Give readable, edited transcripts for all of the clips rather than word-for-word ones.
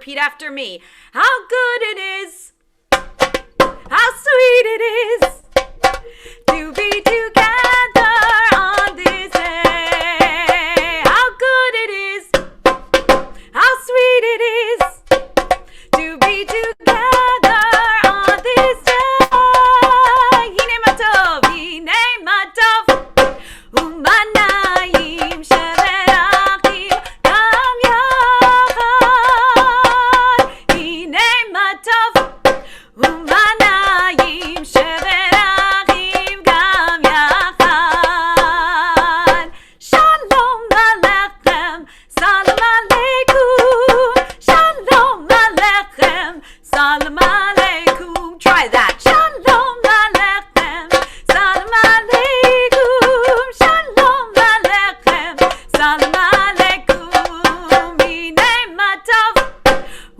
Repeat after me. How good it is, how sweet it is to be together on this day. How good it is, how sweet it is to be together on this day. Hine matov, umanayim sheverachim gam yachad. Hine matov, umanayim sheverachim gam yachad. Shalom alechem, salam aleikum. Shalom alechem, salam aleikum. Try that. Shalom alechem, salam aleikum. Shalom alechem, salam aleikum. Hinei matov,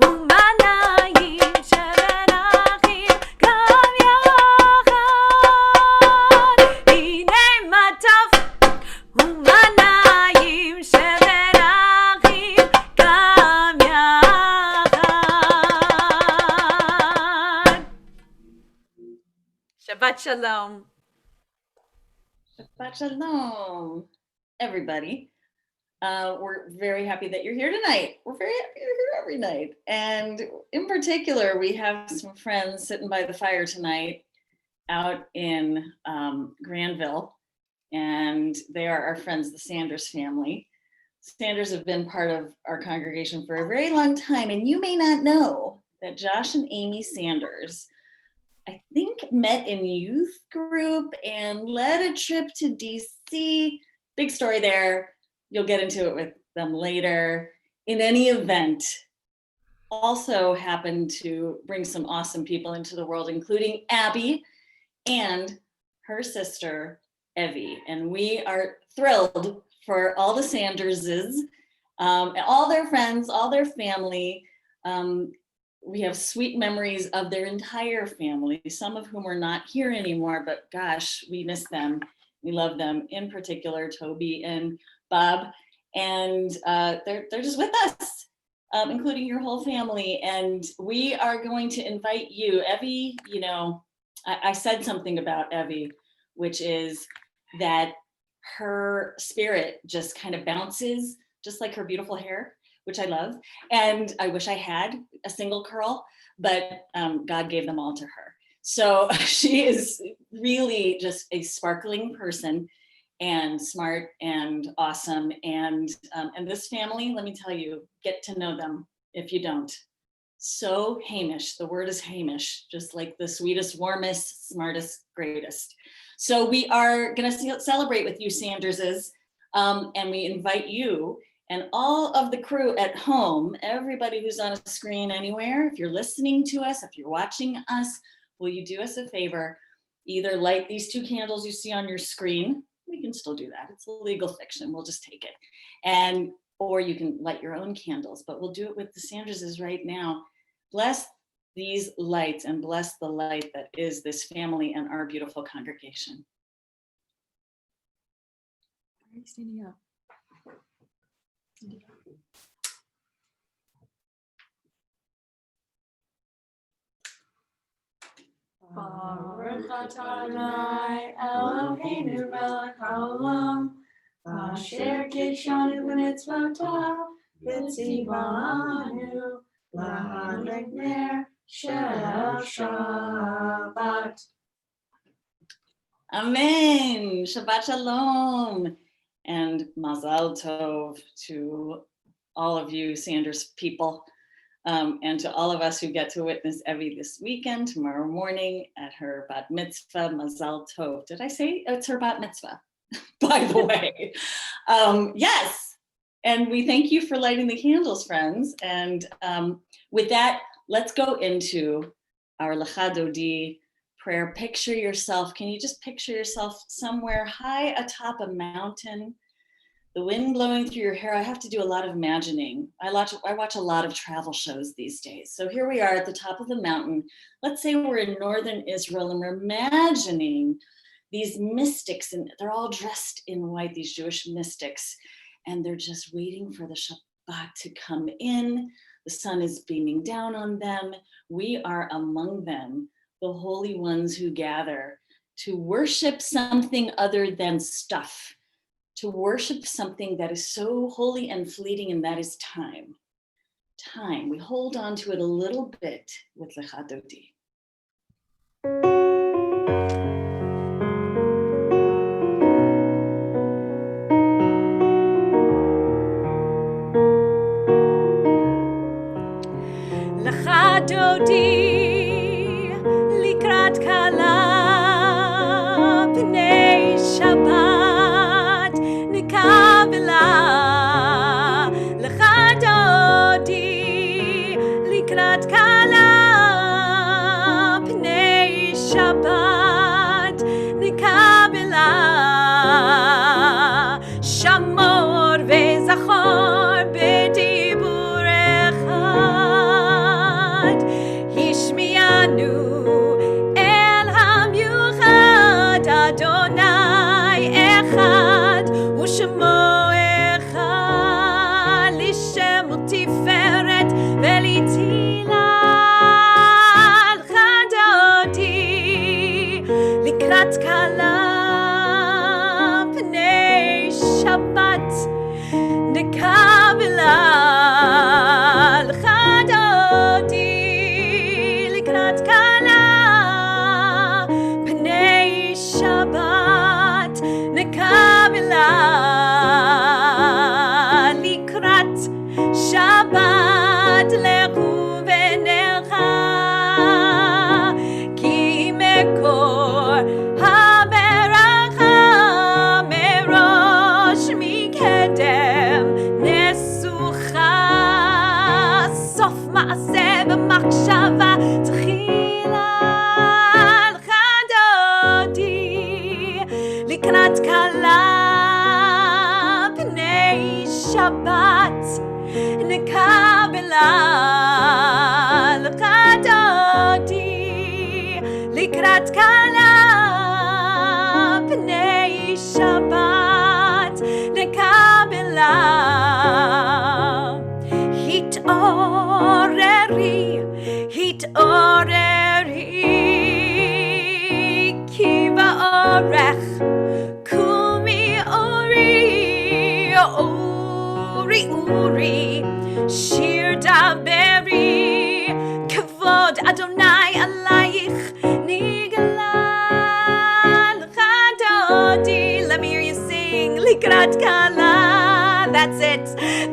umanayim sheverachim gam yachad. Hinei matov, umanayim sheverachim gam yachad. Shabbat shalom. Shabbat shalom, everybody. We're very happy that you're here tonight. We're very happy you're here every night. And in particular, we have some friends sitting by the fire tonight out in Granville. And they are our friends, the Sanders family. Sanders have been part of our congregation for a very long time. And you may not know that Josh and Amy Sanders, I think, met in youth group and led a trip to DC. Big story there. You'll get into it with them later. In any event, also happened to bring some awesome people into the world, including Abby and her sister, Evie. And we are thrilled for all the Sanderses, all their friends, all their family. We have sweet memories of their entire family, some of whom are not here anymore, but gosh, we miss them. We love them, in particular, Toby and Bob. And they're just with us, including your whole family. And we are going to invite you, Evie, you know, I said something about Evie, which is that her spirit just kind of bounces, just like her beautiful hair, which I love. And I wish I had a single curl, but God gave them all to her. So she is really just a sparkling person and smart and awesome. And this family, let me tell you, get to know them if you don't. So Hamish, the word is Hamish, just like the sweetest, warmest, smartest, greatest. So we are gonna celebrate with you, Sanderses, and we invite you and all of the crew at home, everybody who's on a screen anywhere, if you're listening to us, if you're watching us, will you do us a favor? Either light these 2 candles you see on your screen. We can still do that. It's a legal fiction. We'll just take it. Or you can light your own candles, but we'll do it with the Sanderses right now. Bless these lights and bless the light that is this family and our beautiful congregation. Why are you standing up? Baruch atah Adonai Eloheinu melech haolam, asher kishanu b'mitzvotav v'tzivanu lahadlik ner shel Shabbat. Amen. Shabbat shalom. And mazal tov to all of you Sanders people, and to all of us who get to witness Evie this weekend, tomorrow morning at her bat mitzvah. Mazal tov. Did I say it's her bat mitzvah? By the way, yes. And we thank you for lighting the candles, friends. And with that, let's go into our Lecha Dodi prayer. Picture yourself. Can you just picture yourself somewhere high atop a mountain? The wind blowing through your hair. I have to do a lot of imagining. I watch a lot of travel shows these days. So here we are at the top of the mountain. Let's say we're in northern Israel and we're imagining these mystics, and they're all dressed in white, these Jewish mystics, and they're just waiting for the Shabbat to come in. The sun is beaming down on them. We are among them, the holy ones who gather to worship something other than stuff, to worship something that is so holy and fleeting, and that is time. Time. We hold on to it a little bit with Lecha Dodi. Lecha Dodi likrat kala b'nei Shabbat nikabela. Lecha Dodi likrat kala b'nei Shabbat nikabela. Shamor ve'zachor b'dibur echad. Hishmianu el hamiuchad. Adonai echad u'shemo echad. Lishem u'tiferet ve'litila. Lecha Dodi likrat kala b'nei Shabbat nikabela. Lecha Dodi likrat kala b'nei Shabbat nikabela. Likrat Shabbat lechu v'necha ki mekor haberacha merosh mikedem nesucha sof ma'aseh v'machshava tchila. Lecha Dodi likrat kala b'nei Shabbat nikabela. Lecha Dodi likrat kala b'nei Shabbat nikabela. Hit'oreri, hit'oreri, ki ba'orech kumi ori, uri uri, shir daberi, kavod Adonai alayich nigla. Lecha Dodi, let me hear you sing. Likrat kala, that's it.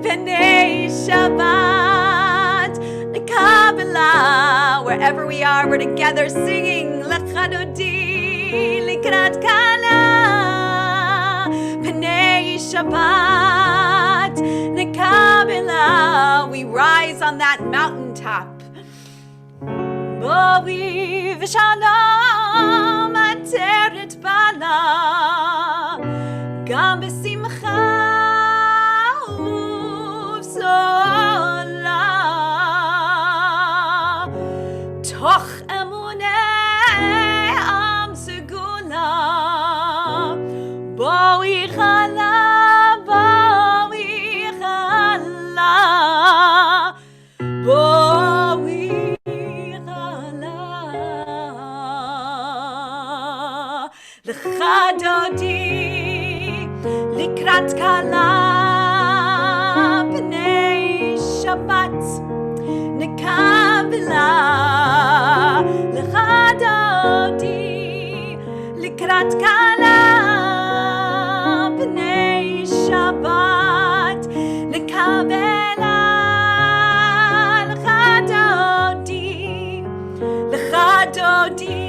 B'nei Shabbat nikabela. Wherever we are, we're together singing. Lecha Dodi likrat kala b'nei Shabbat nikabela. We rise on that mountaintop. Boi v'shalom ateret bala, gam b'simcha uv'zola, toch emunei am segula. Boi chala, boi chala, boi chala. Lecha Dodi likrat kala b'nei Shabbat nikabela. Lecha Dodi likrat kala b'nei Shabbat nikabela. Lecha Dodi, Lecha Dodi,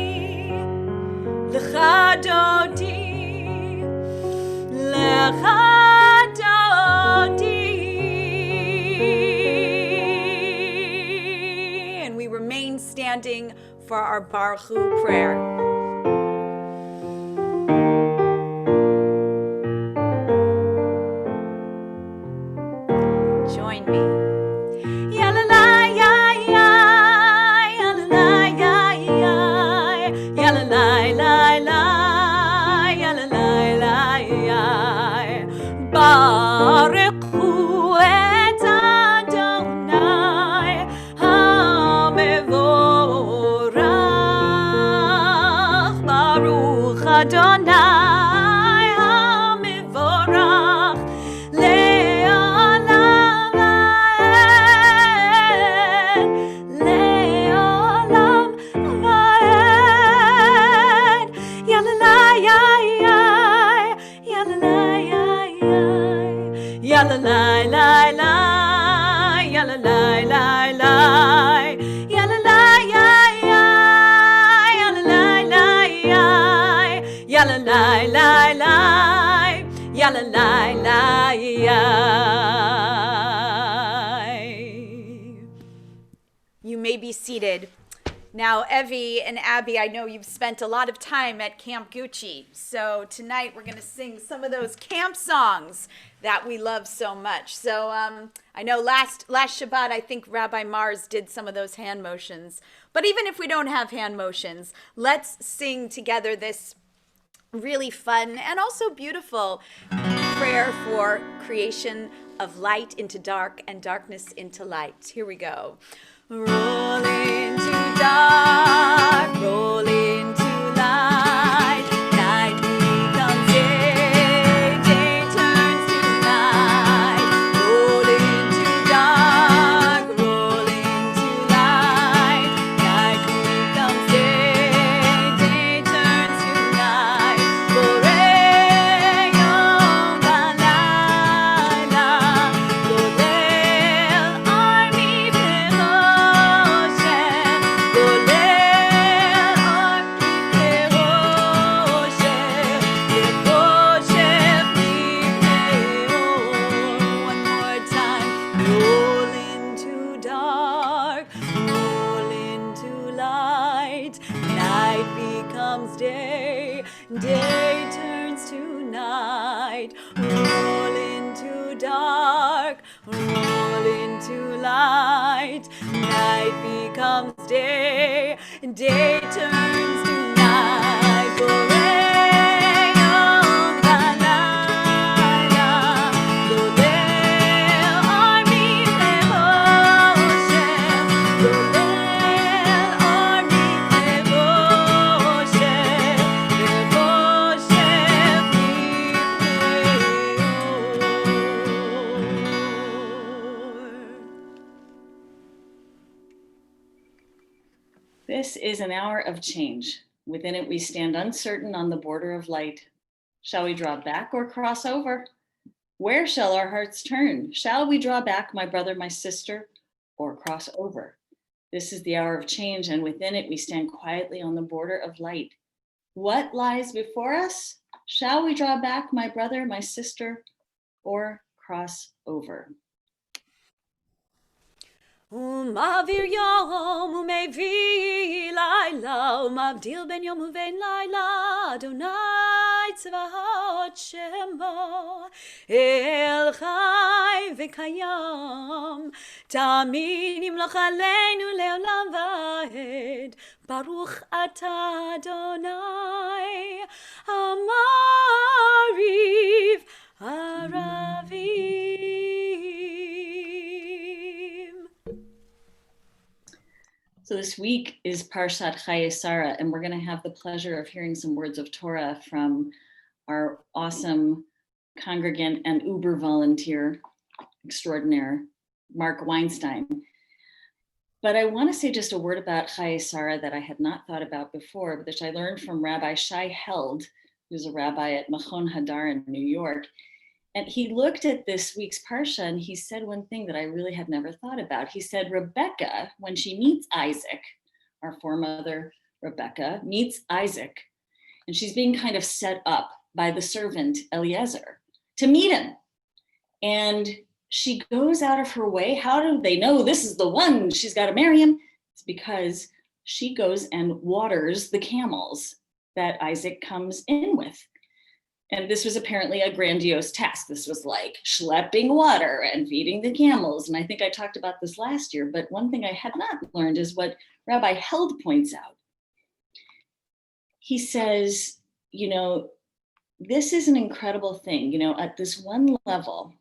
Lecha Dodi, Lecha Dodi. And we remain standing for our Baruch Hu prayer. Join me. Baruch Hu et Adonai lie, lie, lie, ya la lie, lie. You may be seated. Now, Evie and Abby, I know you've spent a lot of time at Camp Gucci. So tonight we're going to sing some of those camp songs that we love so much. So I know last Shabbat, I think Rabbi Mars did some of those hand motions. But even if we don't have hand motions, let's sing together this really fun and also beautiful prayer for creation of light into dark and darkness into light. Here we go. Roll into dark, roll into light, night becomes day, day turns to night. Roll into dark, roll into light, night becomes day, day turns to night. Yom Balayla, Golel Armi Peroshem, Golel Armi Peroshem, Peroshem Mipneo. One more time. Roll into dark, roll into light, night becomes day, day turns to night. Roll into dark, roll into light, night becomes day, day turns to night. Yom Balayla, Golel Armi Peroshem, Golel Armi Peroshem, Peroshem Mipneo. This is an hour of change. Within it, we stand uncertain on the border of light. Shall we draw back or cross over? Where shall our hearts turn? Shall we draw back, my brother, my sister, or cross over? This is the hour of change, and within it, we stand quietly on the border of light. What lies before us? Shall we draw back, my brother, my sister, or cross over? ומעביר יום ומביא לילה ומבדיל בין יום ובין לילה אדוני צבאות שמו אל חי וקיים תמיד ימלוך עלינו לעולם ועד ברוך אתה אדוני המעריב ערבים. So this week is Parshat Chayei Sarah, and we're going to have the pleasure of hearing some words of Torah from our awesome congregant and Uber volunteer extraordinaire, Mark Weinstein. But I want to say just a word about Chayei Sarah that I had not thought about before, which I learned from Rabbi Shai Held, who's a rabbi at Machon Hadar in New York. And he looked at this week's Parsha and he said one thing that I really had never thought about. He said, Rebecca, when she meets Isaac, our foremother Rebecca, meets Isaac, and she's being kind of set up by the servant Eliezer to meet him. And she goes out of her way. How do they know this is the one she's got to marry him? It's because she goes and waters the camels that Isaac comes in with. And this was apparently a grandiose task. This was like schlepping water and feeding the camels. And I think I talked about this last year, but one thing I had not learned is what Rabbi Held points out. He says, this is an incredible thing. At this one level,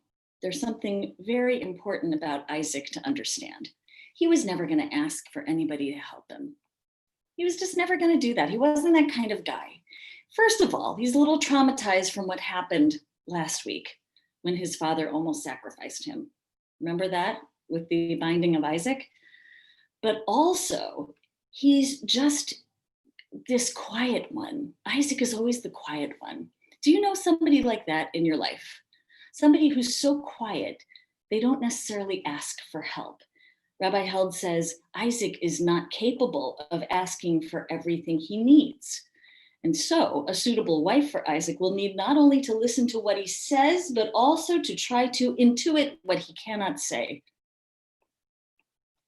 there's something very important about Isaac to understand. He was never going to ask for anybody to help him. He was just never going to do that. He wasn't that kind of guy. First of all, he's a little traumatized from what happened last week when his father almost sacrificed him. Remember that with the binding of Isaac? But also, he's just this quiet one. Isaac is always the quiet one. Do you know somebody like that in your life? Somebody who's so quiet, they don't necessarily ask for help. Rabbi Held says Isaac is not capable of asking for everything he needs. And so a suitable wife for Isaac will need not only to listen to what he says, but also to try to intuit what he cannot say.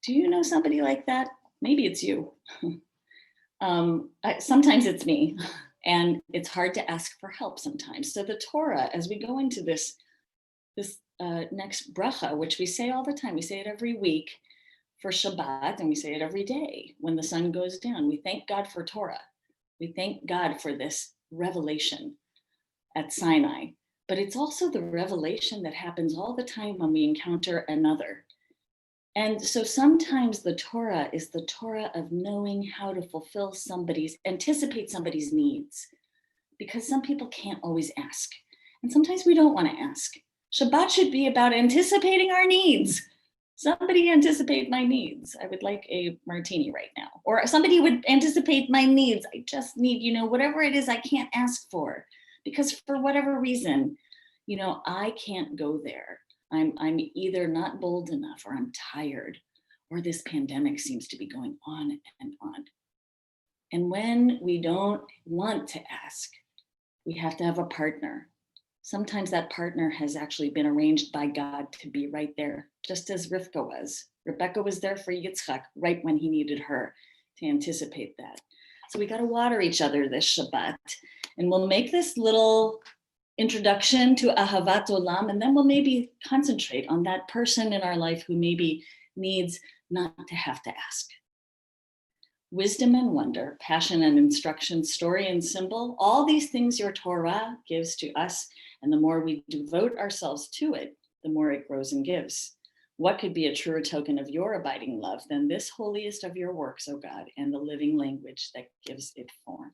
Do you know somebody like that? Maybe it's you. Sometimes it's me, and it's hard to ask for help sometimes. So the Torah, as we go into this next bracha, which we say all the time, we say it every week for Shabbat, and we say it every day when the sun goes down. We thank God for Torah. We thank God for this revelation at Sinai, but it's also the revelation that happens all the time when we encounter another. And so sometimes the Torah is the Torah of knowing how to anticipate somebody's needs, because some people can't always ask. And sometimes we don't want to ask. Shabbat should be about anticipating our needs. Somebody anticipate my needs. I would like a martini right now. Or somebody would anticipate my needs. I just need, whatever it is I can't ask for. Because for whatever reason, I can't go there. I'm either not bold enough, or I'm tired, or this pandemic seems to be going on and on. And when we don't want to ask, we have to have a partner. Sometimes that partner has actually been arranged by God to be right there, just as Rivka was. Rebecca was there for Yitzchak right when he needed her, to anticipate that. So we got to water each other this Shabbat, and we'll make this little introduction to Ahavat Olam, and then we'll maybe concentrate on that person in our life who maybe needs not to have to ask. Wisdom and wonder, passion and instruction, story and symbol, all these things your Torah gives to us, and the more we devote ourselves to it, the more it grows and gives. What could be a truer token of your abiding love than this holiest of your works, O God, and the living language that gives it form?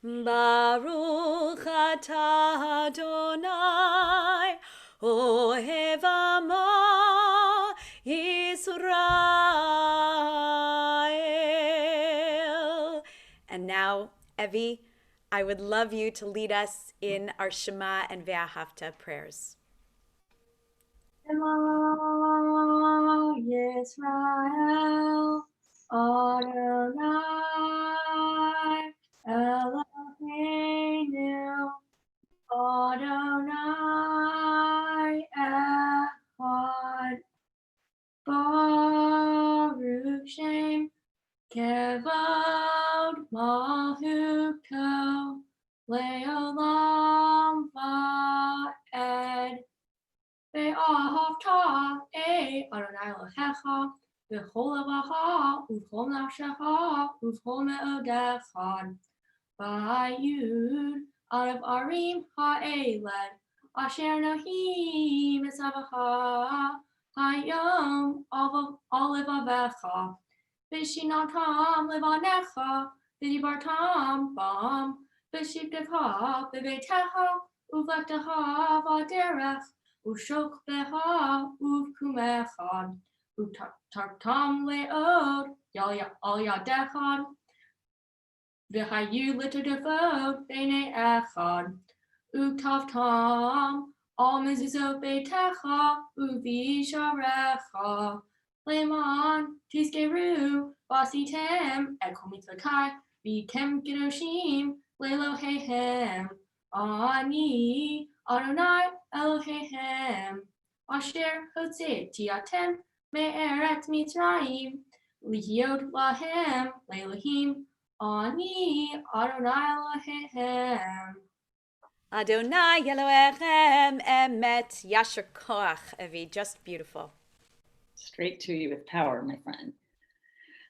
Baruch atah Adonai, ohev amo Yisrael. And now, Evie, I would love you to lead us in our Shema and Ve'ahavta prayers. Shema Yisrael, Adonai, Eloheinu, Adonai Echad, Baruch Shem, Kevod Malchuto, Le'olam Va'ed, Ve'ahavta Adonai Elohecha, V'chol levacha, u'v'chol nafshecha, u'v'chol me'odecha, Vayud Adav Arim Ha'eled, Asher Nahi Mitzavaha, Hayom Olevavecha, V'shinatam Levanecha, V'dibartam Bam, V'shivtecha B'veitecha, Uvlechtecha V'derech, U'shokbecha Uv'kumecha, U'tartam Le'od, Al Yadecha, V'hayu l'todavot b'nei echad, u'tavtam al mezuzot beitecha u'visharecha, leman tizkeru v'asitem et kol mitzvotai v'tem kedoshim le'elohehem, ani Adonai Elohehem, asher hotzeiti atem me'eretz Mitzrayim, lihiot lahem le'elohim, Ani Adonai Elohehem. Adonai Elohechem emet yasher koach, Evie, just beautiful. Straight to you with power, my friend.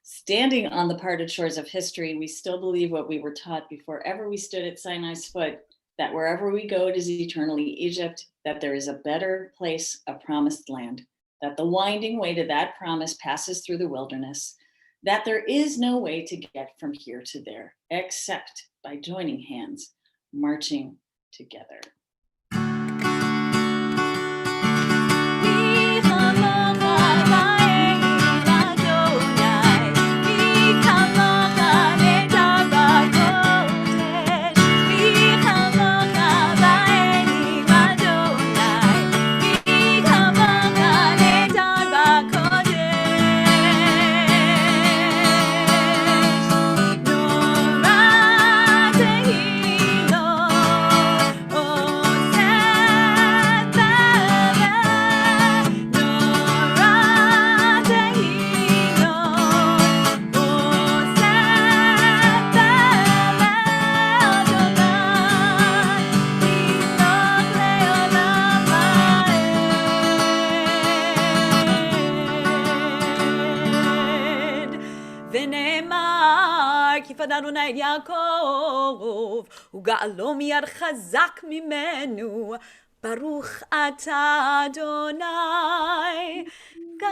Standing on the parted shores of history, we still believe what we were taught before ever we stood at Sinai's foot, that wherever we go, it is eternally Egypt, that there is a better place, a promised land, that the winding way to that promise passes through the wilderness, that there is no way to get from here to there, except by joining hands, marching together. Nora כי פדנו את יעקב, וגאלו מיד חזק ממנו, ברוך אתה אדוני, גאל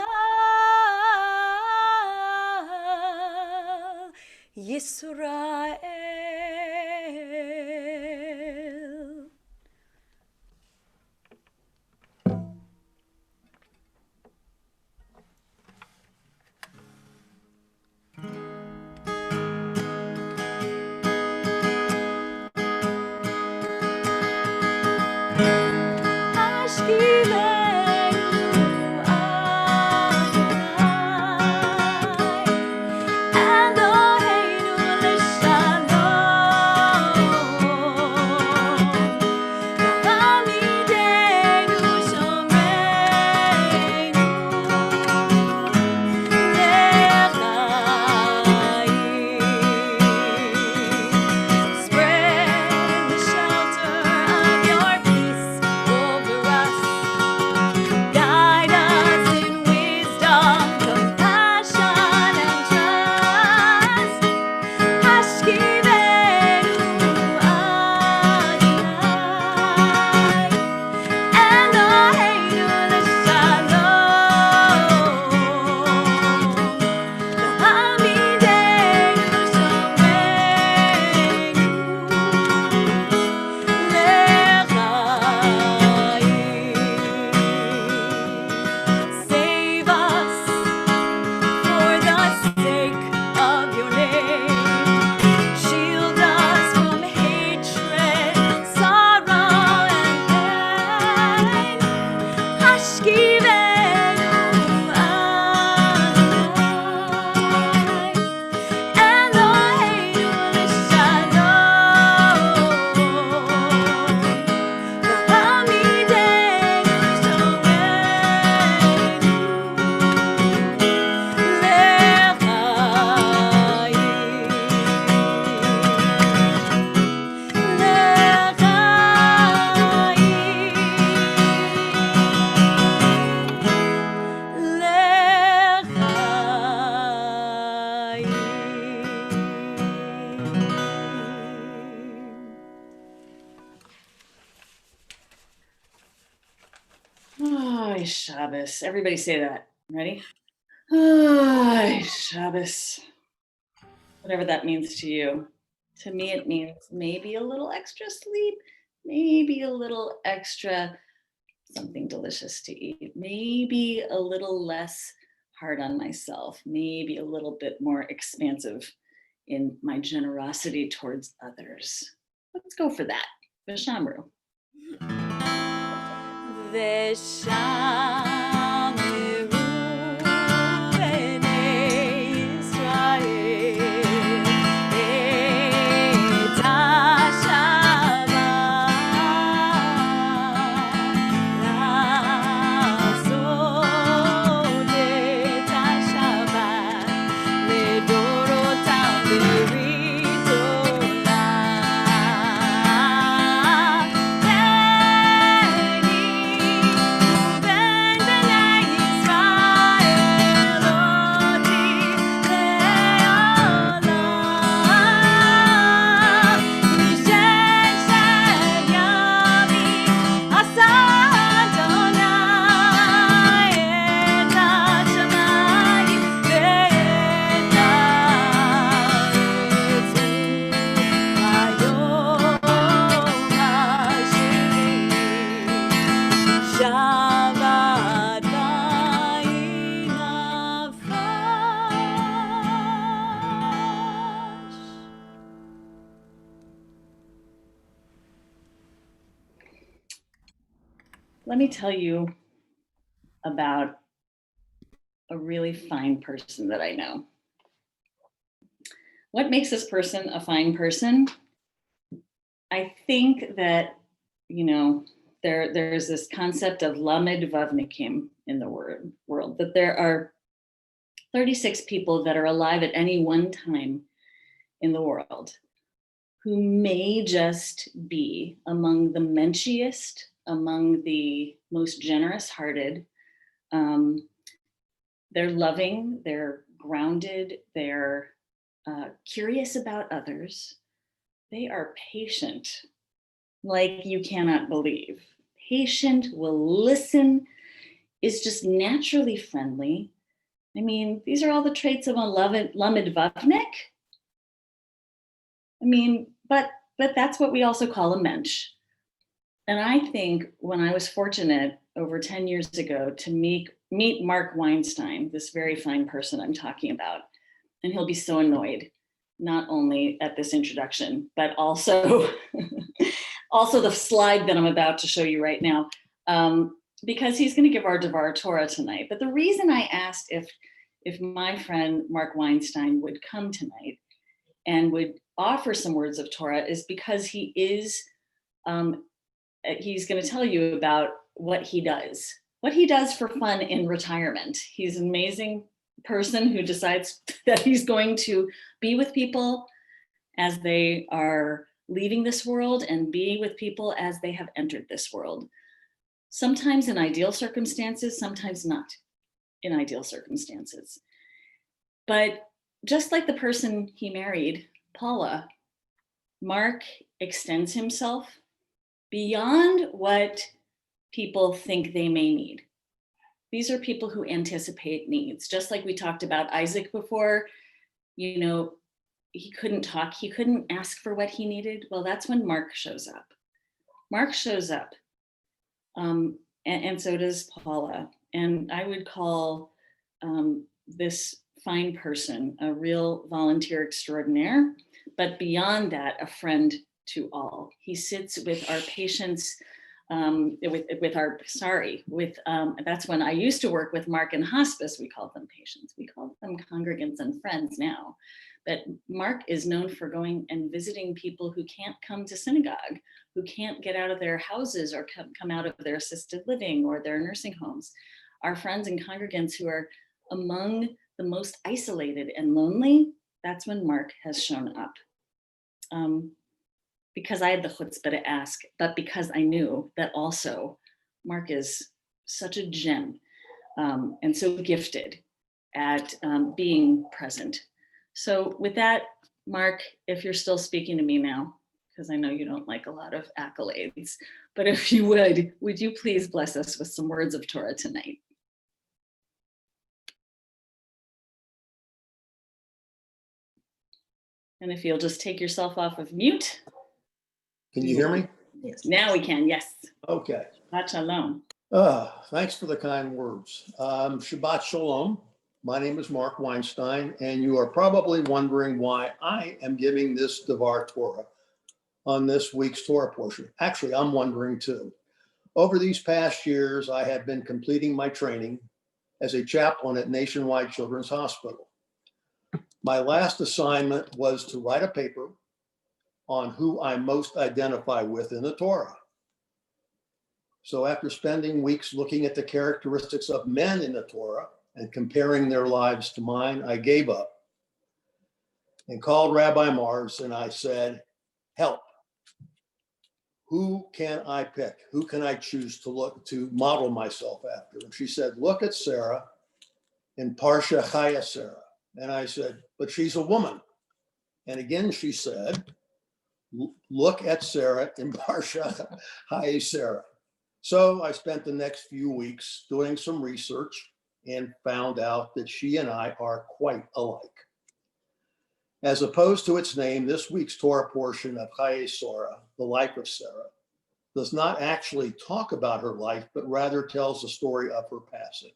ישראל. Oh, Shabbos. Everybody say that. Ready? Oh, Shabbos. Whatever that means to you. To me, it means maybe a little extra sleep, maybe a little extra something delicious to eat, maybe a little less hard on myself, maybe a little bit more expansive in my generosity towards others. Let's go for that. Vishamru. Let me tell you about a really fine person that I know. What makes this person a fine person? I think that, there's this concept of lamed vavnikim in the world, that there are 36 people that are alive at any one time in the world who may just be among the menschiest, among the most generous hearted. They're loving, they're grounded, they're curious about others. They are patient, like you cannot believe. Patient, will listen, is just naturally friendly. I mean, these are all the traits of a Lamed Vavnik. I mean, but that's what we also call a mensch. And I think when I was fortunate over 10 years ago to meet Mark Weinstein, this very fine person I'm talking about, and he'll be so annoyed, not only at this introduction, but also, also the slide that I'm about to show you right now, because he's going to give our Devar Torah tonight. But the reason I asked if my friend Mark Weinstein would come tonight and would offer some words of Torah is because he is, he's going to tell you about what he does for fun in retirement. He's an amazing person who decides that he's going to be with people as they are leaving this world and be with people as they have entered this world. Sometimes in ideal circumstances, sometimes not in ideal circumstances. But just like the person he married, Paula, Mark extends himself beyond what people think they may need. These are people who anticipate needs. Just like we talked about Isaac before, you know, he couldn't talk, he couldn't ask for what he needed. Well, that's when Mark shows up. Mark shows up, and so does Paula. And I would call this fine person a real volunteer extraordinaire, but beyond that, a friend to all. He sits with our patients, that's when I used to work with Mark in hospice. We called them patients. We call them congregants and friends now. But Mark is known for going and visiting people who can't come to synagogue, who can't get out of their houses or come out of their assisted living or their nursing homes. Our friends and congregants who are among the most isolated and lonely, that's when Mark has shown up. Because I had the chutzpah to ask, but because I knew that also Mark is such a gem and so gifted at being present. So with that, Mark, if you're still speaking to me now, because I know you don't like a lot of accolades, but if you would you please bless us with some words of Torah tonight? And if you'll just take yourself off of mute. Can you hear me? Yes. Now we can, yes. Okay. Shabbat shalom. Thanks for the kind words. Shabbat shalom. My name is Mark Weinstein, and you are probably wondering why I am giving this Devar Torah on this week's Torah portion. Actually, I'm wondering too. Over these past years, I have been completing my training as a chaplain at Nationwide Children's Hospital. My last assignment was to write a paper on who I most identify with in the Torah. So after spending weeks looking at the characteristics of men in the Torah and comparing their lives to mine, I gave up and called Rabbi Mars and I said, help. Who can I pick? Who can I choose to model myself after? And she said, look at Sarah in Parsha Chaya Sarah. And I said, but she's a woman. And again, she said, look at Sarah in Parsha Chaya Sarah. So I spent the next few weeks doing some research and found out that she and I are quite alike. As opposed to its name, this week's Torah portion of Chaya Sarah, the life of Sarah, does not actually talk about her life, but rather tells the story of her passing.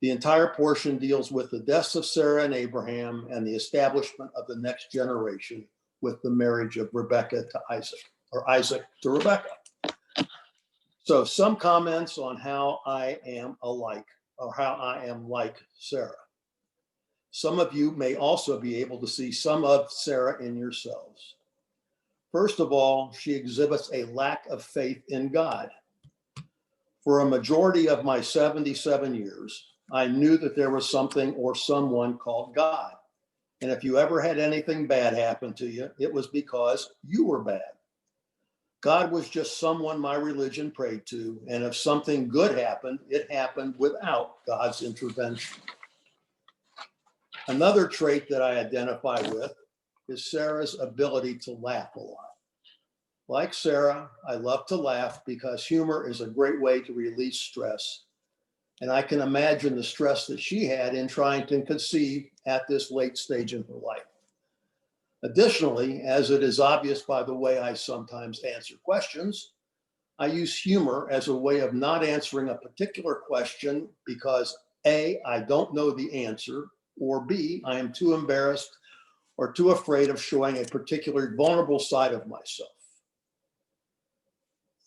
The entire portion deals with the deaths of Sarah and Abraham and the establishment of the next generation with the marriage of Rebekah to Isaac, or Isaac to Rebekah. So some comments on how I am alike, or how I am like Sarah. Some of you may also be able to see some of Sarah in yourselves. First of all, she exhibits a lack of faith in God. For a majority of my 77 years, I knew that there was something or someone called God. And if you ever had anything bad happen to you, it was because you were bad. God was just someone my religion prayed to, and if something good happened, it happened without God's intervention. Another trait that I identify with is Sarah's ability to laugh a lot. Like Sarah, I love to laugh because humor is a great way to release stress. And I can imagine the stress that she had in trying to conceive at this late stage in her life. Additionally, as it is obvious by the way I sometimes answer questions, I use humor as a way of not answering a particular question because A, I don't know the answer, or B, I am too embarrassed or too afraid of showing a particular vulnerable side of myself.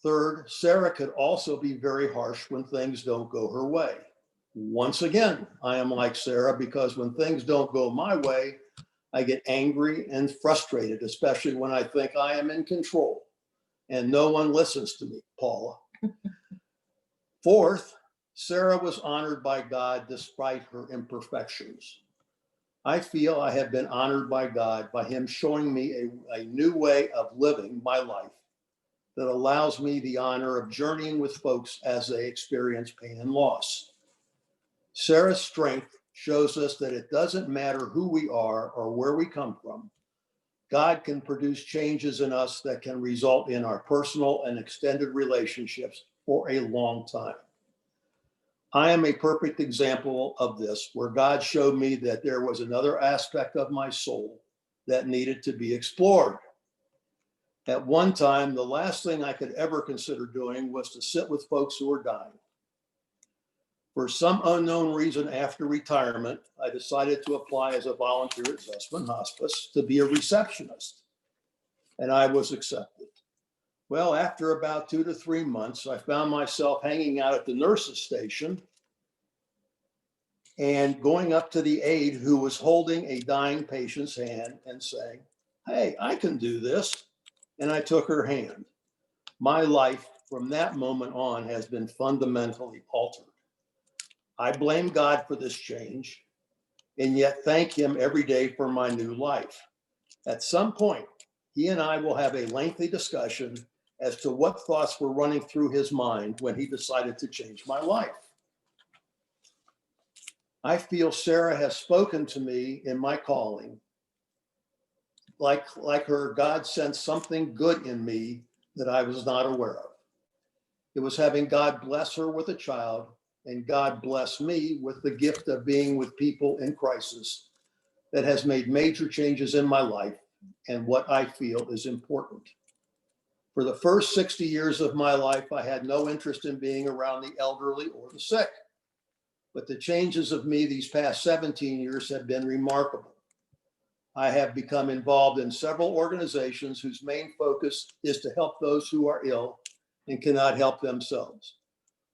Third, Sarah could also be very harsh when things don't go her way. Once again, I am like Sarah because when things don't go my way, I get angry and frustrated, especially when I think I am in control and no one listens to me, Paula. Fourth, Sarah was honored by God despite her imperfections. I feel I have been honored by God by him showing me a new way of living my life that allows me the honor of journeying with folks as they experience pain and loss. Sarah's strength shows us that it doesn't matter who we are or where we come from. God can produce changes in us that can result in our personal and extended relationships for a long time. I am a perfect example of this, where God showed me that there was another aspect of my soul that needed to be explored. At one time, the last thing I could ever consider doing was to sit with folks who were dying. For some unknown reason after retirement, I decided to apply as a volunteer at Zussman Hospice to be a receptionist, and I was accepted. Well, after about 2 to 3 months, I found myself hanging out at the nurse's station and going up to the aide who was holding a dying patient's hand and saying, "Hey, I can do this." And I took her hand. My life from that moment on has been fundamentally altered. I blame God for this change and yet thank him every day for my new life. At some point, he and I will have a lengthy discussion as to what thoughts were running through his mind when he decided to change my life. I feel Sarah has spoken to me in my calling. Like her, God sent something good in me that I was not aware of. It was having God bless her with a child, and God bless me with the gift of being with people in crisis that has made major changes in my life and what I feel is important. For the first 60 years of my life, I had no interest in being around the elderly or the sick. But the changes of me these past 17 years have been remarkable. I have become involved in several organizations whose main focus is to help those who are ill and cannot help themselves.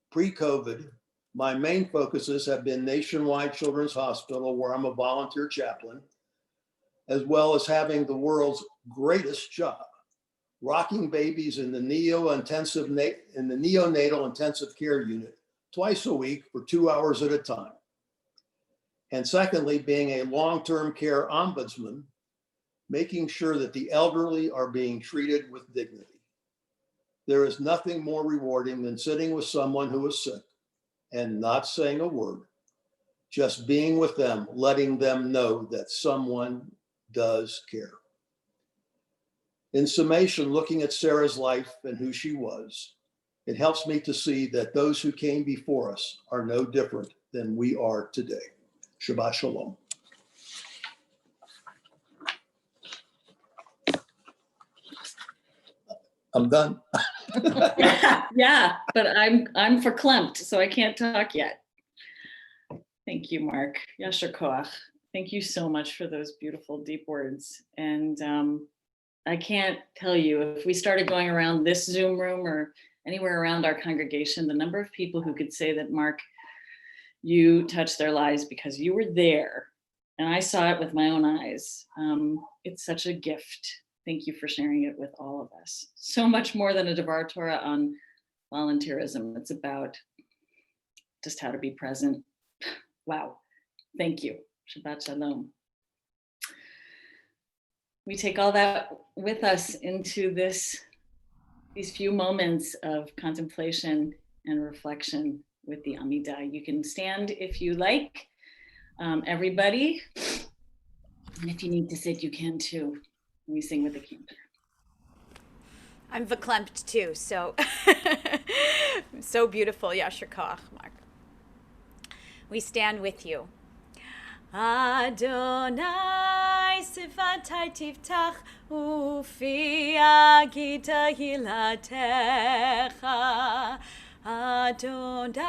Pre-COVID, my main focuses have been Nationwide Children's Hospital, where I'm a volunteer chaplain, as well as having the world's greatest job, rocking babies in the neonatal intensive care unit twice a week for 2 hours at a time. And secondly, being a long-term care ombudsman, making sure that the elderly are being treated with dignity. There is nothing more rewarding than sitting with someone who is sick and not saying a word, just being with them, letting them know that someone does care. In summation, looking at Sarah's life and who she was, it helps me to see that those who came before us are no different than we are today. Shabbat Shalom. I'm done. Yeah, but I'm verklempt, so I can't talk yet. Thank you, Mark. Yasher koach. Thank you so much for those beautiful, deep words. And I can't tell you, if we started going around this Zoom room or anywhere around our congregation, the number of people who could say that, Mark, you touched their lives because you were there and I saw it with my own eyes. It's such a gift. Thank you for sharing it with all of us. So much more than a Devar Torah on volunteerism. It's about just how to be present. Wow. Thank you. Shabbat Shalom. We take all that with us into these few moments of contemplation and reflection with the Amidah. You can stand if you like. Everybody, And if you need to sit, you can too. We sing with the Cantor. I'm verklempt too, so so beautiful. Yasher koach, Mark. We stand with you. Adonai sifatai tiftach ufi agita hilatecha. Adonai,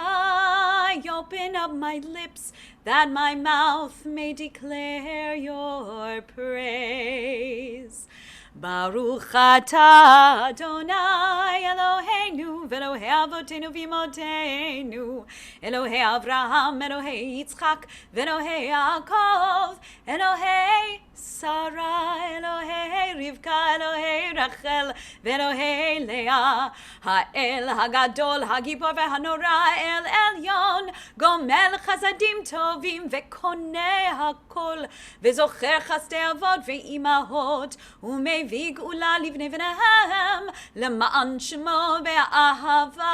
open up my lips that my mouth may declare your praise. Baruch atah Adonai Eloheinu v'Elohei avotenu v'imotenu Elohei Avraham, Elohei Yitzchak v'Elohei Yaakov Elohei Sarah, Elohei Rivka, Elohei Rachel v'Elohei Leah Ha'el Hagadol Hagibor v'Hanora El Elyon Gomel Chasadim Tovim v'Koneh Hakol v'Zocher Chasdei Avot v'Imahot ומביא גאולה לבני בניהם למען שמו באהבה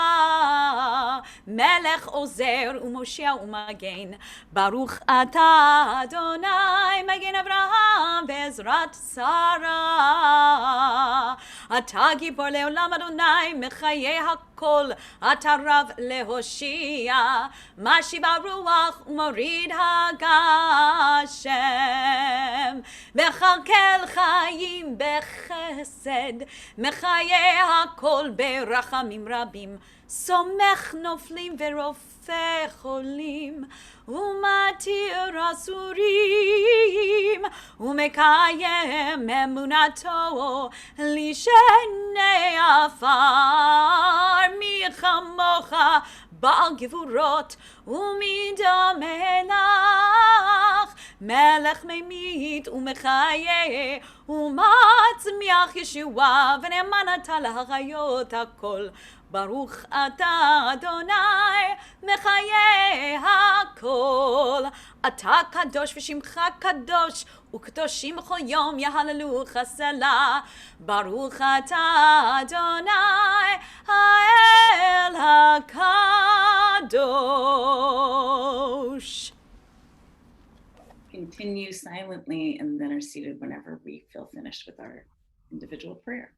מלך עוזר ומושיע ומגן ברוך אתה אדוני מגן אברהם בעזרת שרה אתה גיבור לעולם אדוני מחיי הכל אתה רב להושיע משיב הרוח ומוריד הגשם מכלכל חיים בחסד מחיי הכל ברחמים רבים סומך נופלים ורופא חולים ומתיר אסורים ומקיים אמונתו לשני עפר מי כמוך בעל גבורות ומי דומה לך מלך ממית ומחיה ומצמיח ישועה ונאמן אתה להחיות הכל ברוך אתה אדוני מחיה הכל אתה קדוש ושמך קדוש וקדושים בכל יום יהללוך סלה ברוך אתה אדוני האל הקדוש. Continue silently and then are seated whenever we feel finished with our individual prayer.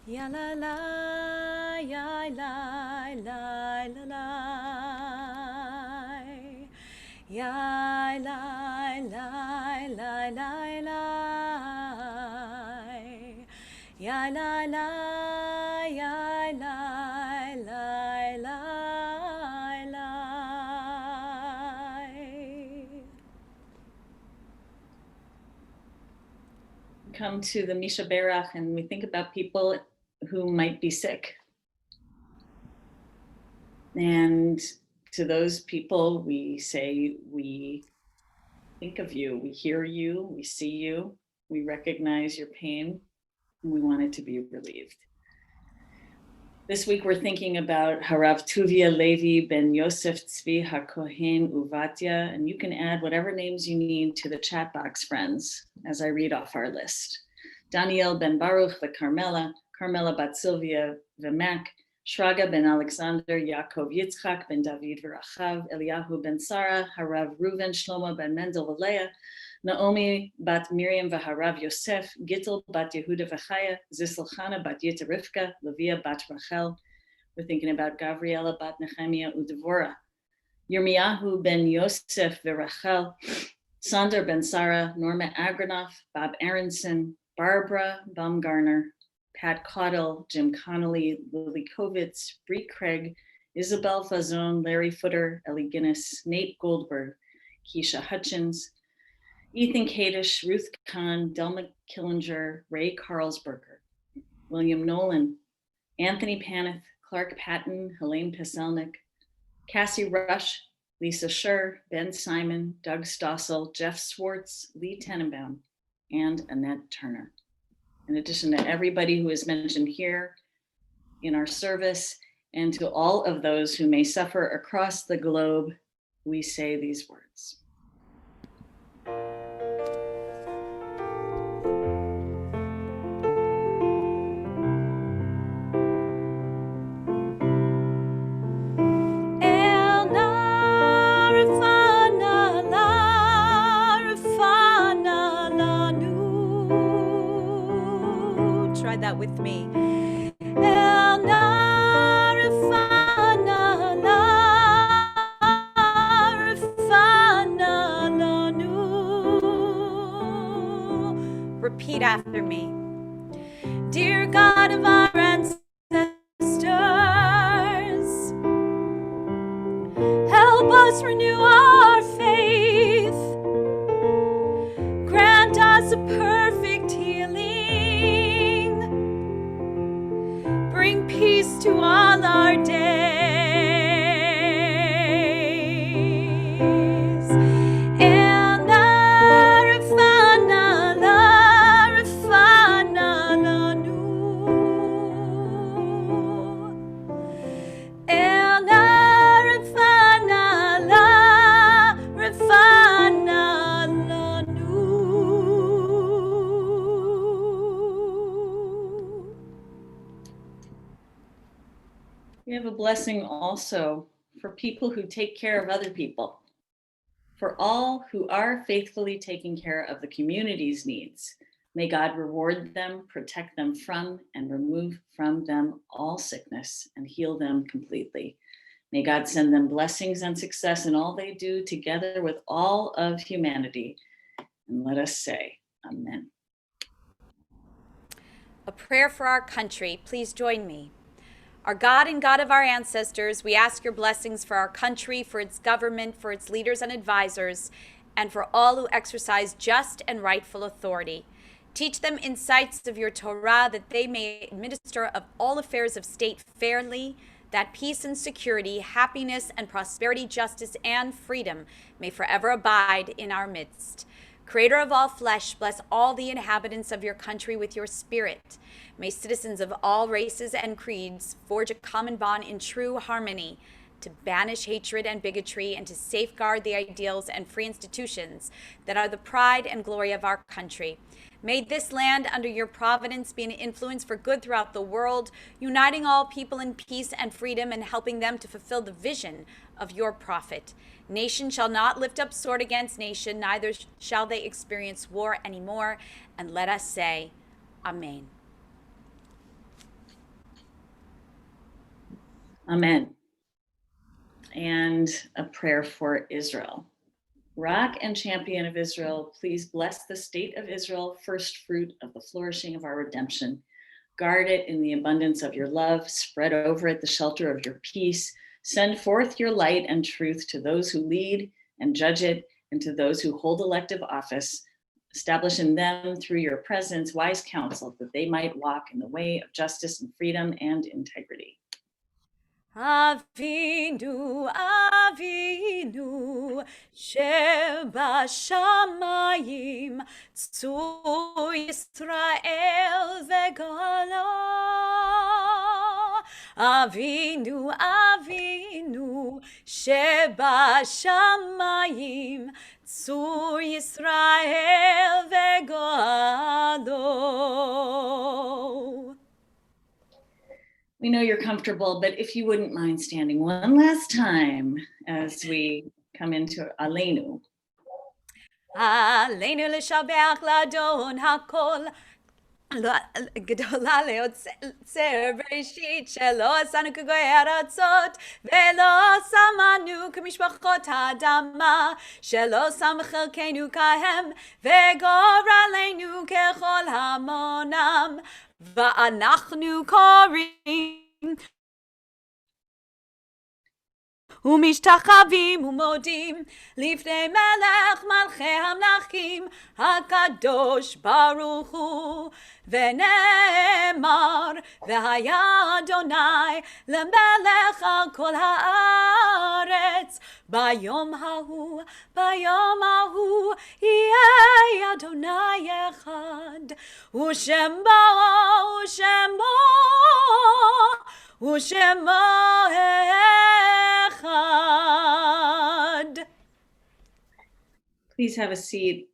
Ya la la, ya la la la la, ya la la la la la, ya la la, ya la la la la. Come to the Misha Berach and we think about people who might be sick. And to those people, we say, we think of you, we hear you, we see you, we recognize your pain, and we want it to be relieved. This week, we're thinking about Harav Tuvia Levi ben Yosef Tzvi HaKohen Uvatya, and you can add whatever names you need to the chat box, friends, as I read off our list. Daniel ben Baruch v'Carmela, Carmela bat Sylvia v'Mac, Shraga ben Alexander, Yaakov Yitzchak ben David v'Rachav, Eliyahu ben Sarah, Harav Reuven, Shlomo ben Mendel v'Leah, Naomi bat Miriam v'harav Yosef, Gittel bat Yehuda v'chaya, Zislchana bat Yita Rivka, Leviah bat Rachel. We're thinking about Gavriela bat Nehemiah uDevorah. Yirmiyahu ben Yosef v'Rachel, Sander ben Sarah, Norma Agranoff, Bob Aronson, Barbara Baumgartner, Pat Caudle, Jim Connolly, Lily Kovitz, Bree Craig, Isabel Fazone, Larry Footer, Ellie Guinness, Nate Goldberg, Keisha Hutchins, Ethan Kadish, Ruth Kahn, Delma Killinger, Ray Carlsberger, William Nolan, Anthony Paneth, Clark Patton, Helene Peselnik, Cassie Rush, Lisa Scher, Ben Simon, Doug Stossel, Jeff Swartz, Lee Tenenbaum, and Annette Turner. In addition to everybody who is mentioned here in our service, and to all of those who may suffer across the globe, we say these words. Try that with me. Repeat after me. Dear God of our ancestors, help us renew our faith. Grant us a perfect healing. Bring peace to all our days. We have a blessing also for people who take care of other people, for all who are faithfully taking care of the community's needs. May God reward them, protect them from, and remove from them all sickness and heal them completely. May God send them blessings and success in all they do together with all of humanity. And let us say, Amen. A prayer for our country. Please join me. Our God and God of our ancestors, we ask your blessings for our country, for its government, for its leaders and advisors, and for all who exercise just and rightful authority. Teach them insights of your Torah that they may administer of all affairs of state fairly, that peace and security, happiness and prosperity, justice and freedom may forever abide in our midst. Creator of all flesh, bless all the inhabitants of your country with your spirit. May citizens of all races and creeds forge a common bond in true harmony to banish hatred and bigotry and to safeguard the ideals and free institutions that are the pride and glory of our country. May this land under your providence be an influence for good throughout the world, uniting all people in peace and freedom and helping them to fulfill the vision of your prophet. Nation shall not lift up sword against nation, neither shall they experience war anymore. And let us say, Amen. Amen. And a prayer for Israel. Rock and champion of Israel, please bless the state of Israel, first fruit of the flourishing of our redemption. Guard it in the abundance of your love, spread over it the shelter of your peace. Send forth your light and truth to those who lead and judge it, and to those who hold elective office. Establish in them through your presence wise counsel, that they might walk in the way of justice and freedom and integrity. Avinu, Avinu, Shebashamayim, Tzur Yisrael v'Gala. Avinu, Avinu, Shebashamayim, Tzur Yisrael v'Gala. We know you're comfortable, but if you wouldn't mind standing one last time as we come into Aleinu. עלינו לשבח לאדון הכל. גדולה ליוצר בראשית שלא עשינו כגויי ארצות ולא שמנו כמשפחות האדמה שלא שם חלקנו כהם וגורלנו ככל המונם ואנחנו קוראים ומשתחווים ומודים לפני מלך מלכי המלכים הקדוש ברוך הוא ונאמר והיה אדוני למלך על כל הארץ ביום ההוא יהיה אדוני אחד ושמו אחד. Please have a seat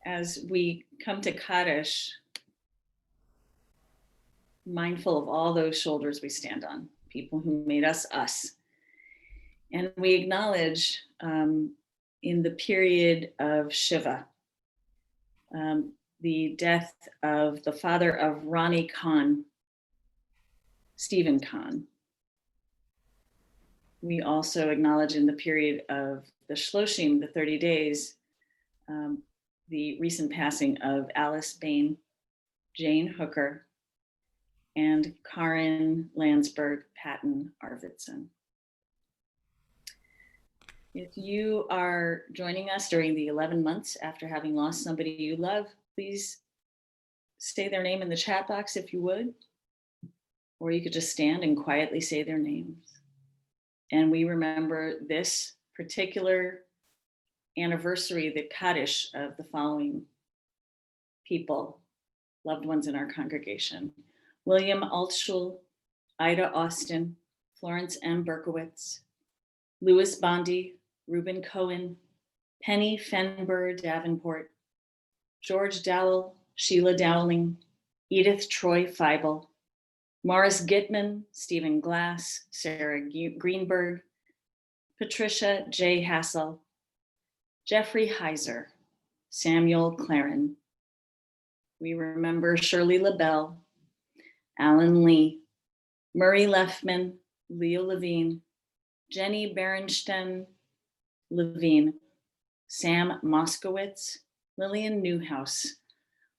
as we come to Kaddish, mindful of all those shoulders we stand on, people who made us us. And we acknowledge in the period of Shiva, the death of the father of Ronnie Kahn, Stephen Kahn. We also acknowledge in the period of the Shloshim, the 30 days, the recent passing of Alice Bain, Jane Hooker, and Karin Landsberg Patton Arvidsson. If you are joining us during the 11 months after having lost somebody you love, please say their name in the chat box if you would, or you could just stand and quietly say their names. And we remember this particular anniversary, the Kaddish of the following people, loved ones in our congregation: William Altschul, Ida Austin, Florence M. Berkowitz, Louis Bondi, Reuben Cohen, Penny Fenber Davenport, George Dowell, Sheila Dowling, Edith Troy Feibel, Morris Gitman, Stephen Glass, Sarah Greenberg, Patricia J. Hassel, Jeffrey Heiser, Samuel Claren. We remember Shirley LaBelle, Alan Lee, Murray Lefman, Leo Levine, Jenny Berensten Levine, Sam Moskowitz, Lillian Newhouse,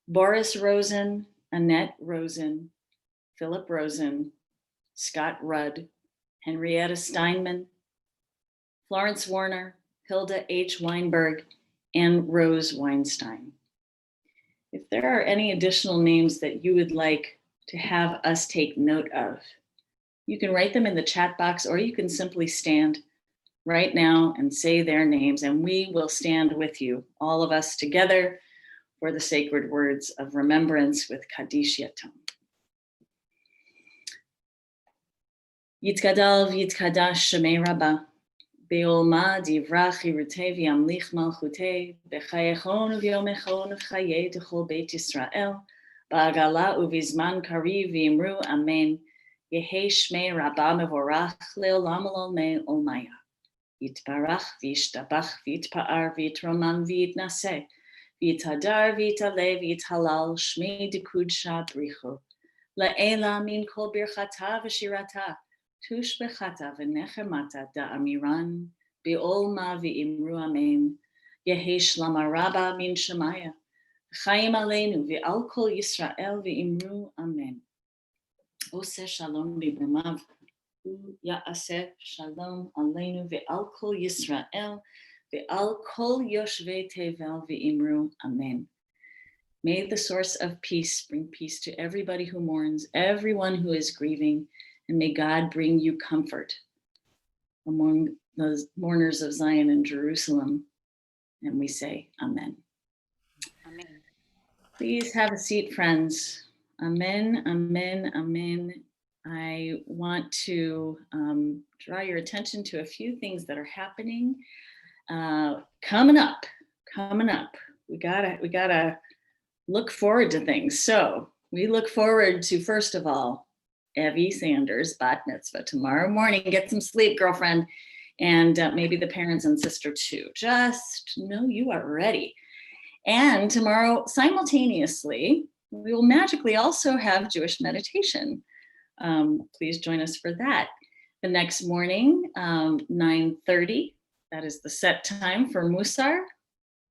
Boris Rosen, Annette Rosen, Philip Rosen, Scott Rudd, Henrietta Steinman, Florence Warner, Hilda H. Weinberg, and Rose Weinstein. If there are any additional names that you would like to have us take note of, you can write them in the chat box, or you can simply stand right now and say their names, and we will stand with you, all of us together, for the sacred words of remembrance with Kaddish Yatom. Yitkadal v'yitkadash shemei Rabbah, be'olma divrach yirutei v'yamlich malchutei, b'chayechon v'yomechon v'chayei t'chol beit Yisrael, ba'agala u'vizman kariv v'imru amen, Yehei shmei Rabbah mevorach le'olam olmei olmaya. Yitbarach v'yishtabach v'yitpa'ar v'yitromam v'yitnaseh, v'yitadar v'yitale v'yithalal shmei dikudsha bricho. La'ela min kol birchata v'shirata, tush bechata v'nechemata da'amiran, be'olma v'imru amen. Yehei shlama Rabbah min shemaya, v'chaim aleinu v'al kol Yisrael v'imru amen. Oseh shalom b'bramav, ya'aseh shalom aleinu ve'al kol Yisrael ve'al kol yoshvei tevel ve'imru amen. May the source of peace bring peace to everybody who mourns, everyone who is grieving, and may God bring you comfort among the mourners of Zion and Jerusalem. And we say amen. Amen. Please have a seat, friends. Amen, amen, amen. I want to draw your attention to a few things that are happening. Coming up. We gotta look forward to things. So we look forward to, first of all, Evie Sanders' bat mitzvah tomorrow morning. Get some sleep, girlfriend. and maybe the parents and sister too. Just know you are ready. And tomorrow, simultaneously, we will magically also have Jewish meditation. Please join us for that. The next morning, 9:30, that is the set time for Musar.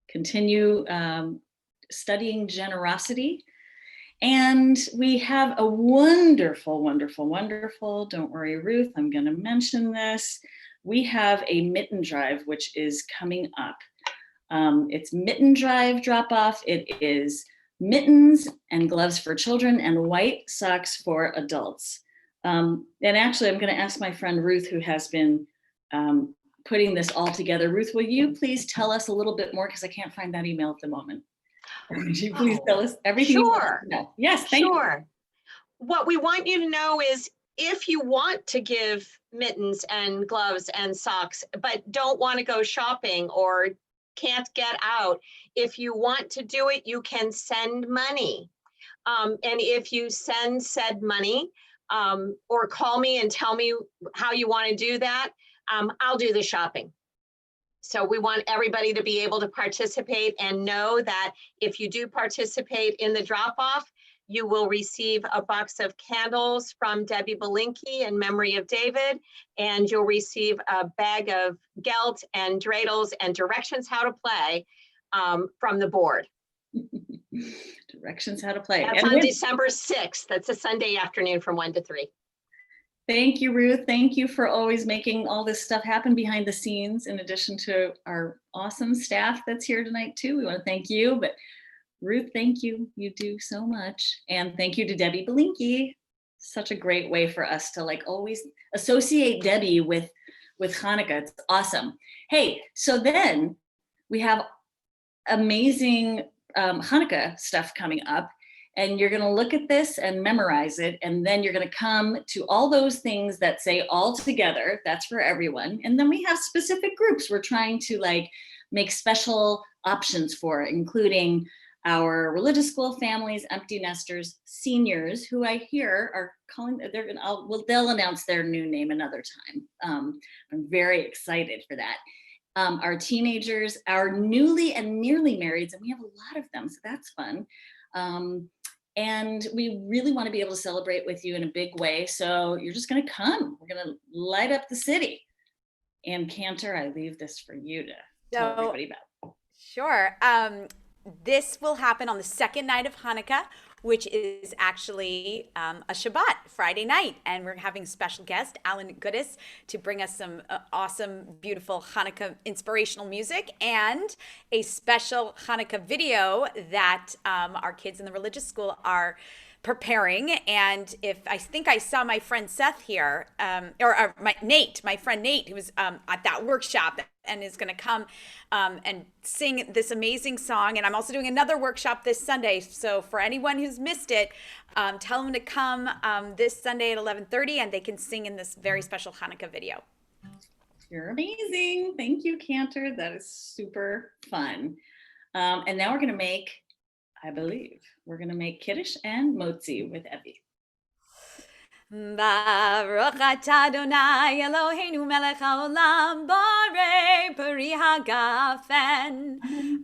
Continue studying generosity. And we have a wonderful, wonderful, wonderful, don't worry, Ruth, I'm going to mention this. We have a mitten drive, which is coming up. It's mitten drive drop off. It is mittens and gloves for children and white socks for adults. And actually, I'm going to ask my friend Ruth, who has been putting this all together. Ruth, will you please tell us a little bit more? Because I can't find that email at the moment. Would you please tell us everything? Sure. Yes, thank you. Sure. What we want you to know is if you want to give mittens and gloves and socks, but don't want to go shopping or can't get out, if you want to do it, you can send money. And if you send said money or call me and tell me how you want to do that, I'll do the shopping. So we want everybody to be able to participate and know that if you do participate in the drop-off, you will receive a box of candles from Debbie Belinkie in memory of David, and you'll receive a bag of gelt and dreidels and directions how to play from the board. Directions how to play. That's on December 6th. That's a Sunday afternoon from 1 to 3. Thank you, Ruth. Thank you for always making all this stuff happen behind the scenes, in addition to our awesome staff that's here tonight too. We want to thank you, but Ruth, thank you. You do so much. And thank you to Debbie Belinkie. Such a great way for us to like always associate Debbie with Hanukkah. It's awesome. Hey, so then we have amazing Hanukkah stuff coming up. And you're going to look at this and memorize it. And then you're going to come to all those things that say all together. That's for everyone. And then we have specific groups we're trying to like make special options for, including our religious school families, empty nesters, seniors, who I hear are calling, they'll announce their new name another time. I'm very excited for that. Our teenagers, our newly and nearly marrieds, and we have a lot of them, so that's fun. And we really want to be able to celebrate with you in a big way. So you're just going to come. We're going to light up the city. And Cantor, I leave this for you to tell everybody about. Sure. This will happen on the second night of Hanukkah, which is actually a Shabbat, Friday night. And we're having a special guest, Alan Goodis, to bring us some awesome, beautiful Hanukkah inspirational music and a special Hanukkah video that our kids in the religious school are preparing. And I think I saw my friend Seth here, or my friend Nate, who was at that workshop and is going to come and sing this amazing song. And I'm also doing another workshop this Sunday. So for anyone who's missed it, tell them to come this Sunday at 11:30 and they can sing in this very special Hanukkah video. You're amazing. Thank you, Cantor. That is super fun. And now we're going to make, I believe, we're going to make Kiddush and Motzi with Evie. Baruch atah Adonai Eloheinu melech haolam borei peri hagafen.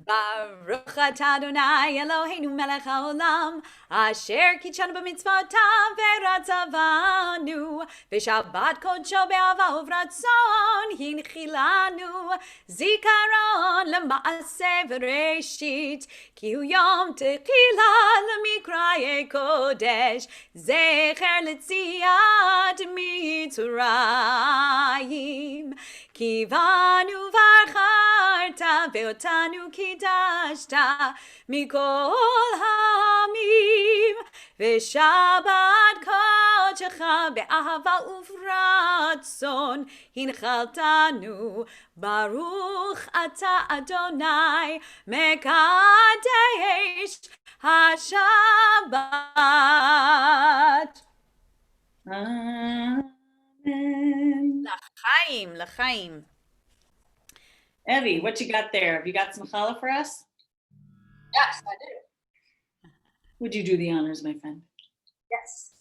Baruch atah Adonai Eloheinu melech haolam asher kitshanu b'mitzvotav v'ratzavanu v'shabbat kodsho be'ava uvratzon hinchilanu zikaron lema'aseh v'reshit ki hu yom techila lemikrayei kodesh zecher letziat mitzrayim kivanu varcharta ve'otanu kidashta mikol hamim v'shabbat kodshecha be'ahava uvratzon hinchaltanu baruch atah Adonai mekadesh HaShabbat. Amen. L'chaim, l'chaim. Evie, what you got there? Have you got some challah for us? Yes, I do. Would you do the honors, my friend? Yes.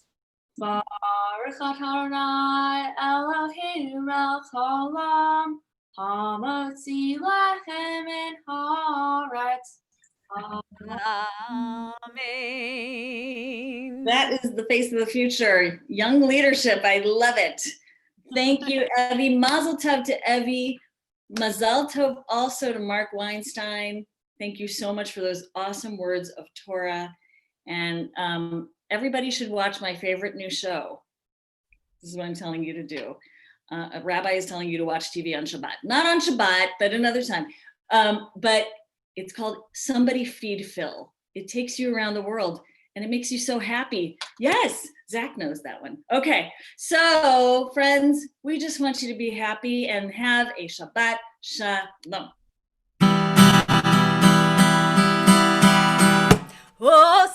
Baruch atah Adonai Eloheinu melech haolam, hamotzi lechem min haaretz. Amen. That is the face of the future. Young leadership. I love it. Thank you, Evie. Mazel tov to Evie. Mazal tov also to Mark Weinstein. Thank you so much for those awesome words of Torah. And everybody should watch my favorite new show. This is what I'm telling you to do. A rabbi is telling you to watch TV on Shabbat. Not on Shabbat, but another time. But it's called Somebody Feed Phil. It takes you around the world and it makes you so happy. Yes, Zach knows that one. Okay, so friends, we just want you to be happy and have a Shabbat Shalom. Oh,